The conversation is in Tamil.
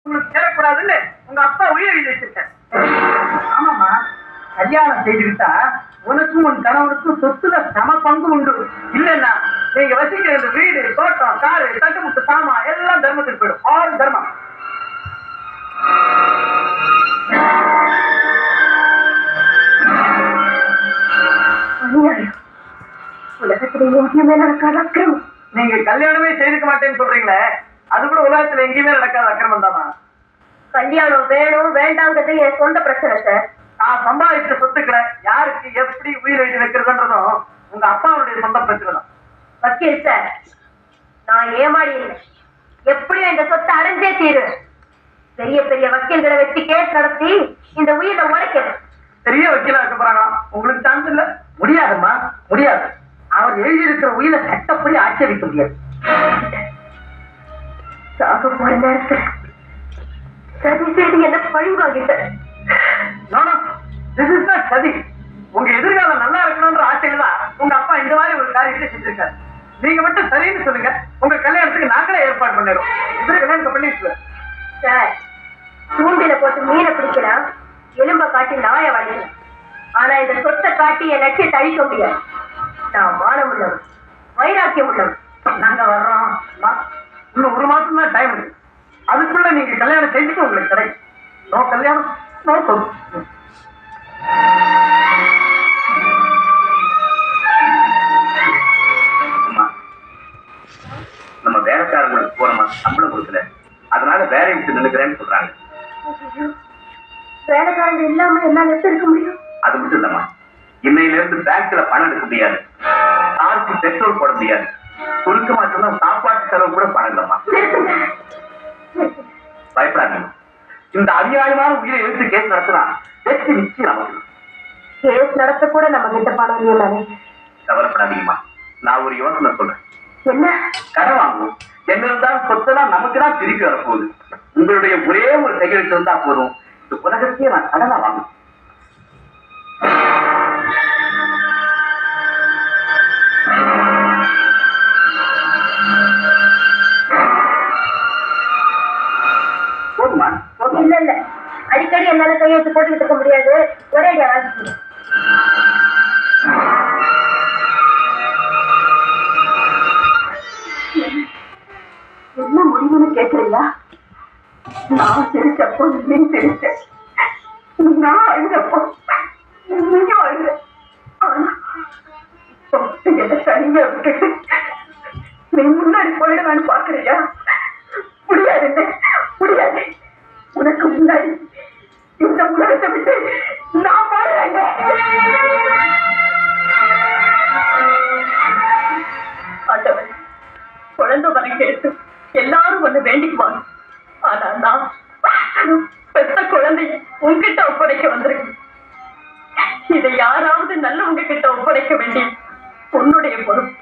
உங்களுக்கு சேரக்கூடாதுன்னு உங்க அப்பா உயிர் எழுதி வச்சிருக்கேன். ஆமாமா, கல்யாணம் செய்துக்கிட்டா உனக்கும் உன் கணவனுக்கும் சொத்துல சம பங்கு உண்டு. இல்லன்னா நீங்க வசிக்கிற இந்த வீடு, தோட்டம், காரு, தட்டுமுட்டு சாமா எல்லாம் தர்மத்துக்கு போயிடும். ஆல் தர்மம். உலகத்துல எங்கேயுமே நடக்காத அக்கிரமம். நீங்க கல்யாணமே செய்துக்க மாட்டேன்னு சொல்றீங்களே, அது கூட உலகத்துல எங்கேயுமே நடக்காத அக்கிரமம் தானா? கல்யாணம் வேணும் வேண்டாங்கிறது என் சொந்த பிரச்சனை சார். நான் சம்பாதிச்ச சொத்துக்களை யாருக்கு எப்படி உயிர் எழுதி வைக்கிறதுன்றதும் உங்க அப்பாவுடைய சொந்த பிரச்சனை தான். வக்கீல் சார், நான் ஏமாடி இல்லை. எப்படியும் இந்த சொத்தை அடைஞ்சே தீரு. பெரிய பெரிய வக்கீல்களை வச்சு கேஸ் நடத்தி இந்த உயிரை உடைக்கணும். பெரிய வக்கீலா இருக்க போறாங்களா? உங்களுக்கு சான்ஸ் இல்ல. முடியாதுமா, முடியாது. அவர் எழுதியிருக்கிற உயிரை சட்டப்படி ஆட்சேபிக்க முடியாது. சாக போற நேரத்தில் சதி செய்து என்ன பழி வாங்கிட்டேன். சதி. உங்க எதிர்காலம் நல்லா இருக்கணும்ன்ற ஆசையில தான் உங்க அப்பா இந்த மாதிரி ஒரு காரியத்தை செஞ்சிருக்காரு. நீங்க மட்டும் சரின்னு சொல்லுங்க, உங்க கல்யாணத்துக்கு நாங்களே ஏற்பாடு பண்ணிடுறோம். இது கல்யாணத்தை பண்ணிட்டு சார், தூண்டில போட்டு மீனை பிடிக்கலாம், எலும்ப காட்டி நாய வளைக்கலாம். ஆனா இந்த சொத்தை காட்டி என் லட்சியத்தை அழிக்க முடியாது. நான் மானம் உள்ளவன், வைராக்கியம் உள்ளவன். நாங்க வர்றோம். இன்னும் ஒரு மாசம் தான் டைம் இருக்கு. அதுக்குள்ள நீங்க கல்யாணம் செஞ்சுட்டு உங்களுக்கு கிடைக்கும். நோ கல்யாணம், நோ சொல். நம்ம வேலைக்காரங்களுக்கு போறோமா, சம்பளம் கொடுக்கல, அதனால வேலை விட்டு நின்னுக்கிறேன்னு சொல்றாங்க. வேலைக்காரங்க இல்லாம எல்லாம் எப்படி இருக்க முடியும்? அது மட்டும் இல்லம்மா, இன்னையில இருந்து பேங்க்ல பணம் எடுக்க முடியாது, காருக்கு பெட்ரோல் போட முடியாது, சுருக்கமா சொன்னா சாப்பாட்டு செலவு கூட பணம் இல்லம்மா. பயப்படாதீங்க. இந்த அநியாயமான உயிரை எழுத்து கேஸ் நடத்தினா வெற்றி நிச்சயம் நமக்கு. கேஸ் நடத்த கூட நம்ம கிட்ட பணம் இல்லையே. கவலைப்படாதீங்கம்மா, நான் ஒரு யோசனை சொல்றேன். என்ன? கடன் வாங்குவோம். என்ன இருந்தாலும் சொத்தெல்லாம் நமக்கு தான் திருப்பி வரப்போகுது. உங்களுடைய ஒரே ஒரு கையெழுத்து இருந்தா போதும், இந்த உலகத்தையே நான் கடனா வாங்குவேன். போதுமா? இல்ல இல்ல, அடிக்கடி என்னால கையெழுத்து போட்டுக்கிட்டு இருக்க முடியாது. ஒரே வாசிக்கணும். என்ன முடிவுன்னு கேக்குறீங்களா? நான் சிரிச்சப்போ நீ சிரிச்ச, நான் அழுதப்போ நீயும் அழுத. என்ன தனியா விட்டுட்டு நீ முன்னாடி போயிடுவான்னு பாக்குறியா? முடியாது, முடியாது. உனக்கு முன்னாடி இந்த உலகத்தை விட்டு நான் பாடுறேங்க. ஆண்டவன், குழந்தை வரம் கேட்டு எல்லாரும் ஒண்ணு வேண்டிக்குவாங்க. ஆனா நான் பெத்த குழந்தை உங்ககிட்ட ஒப்படைக்க வந்திருக்கு. இதை யாராவது நல்லவங்க கிட்ட ஒப்படைக்க வேண்டிய உன்னுடைய பொறுப்பு.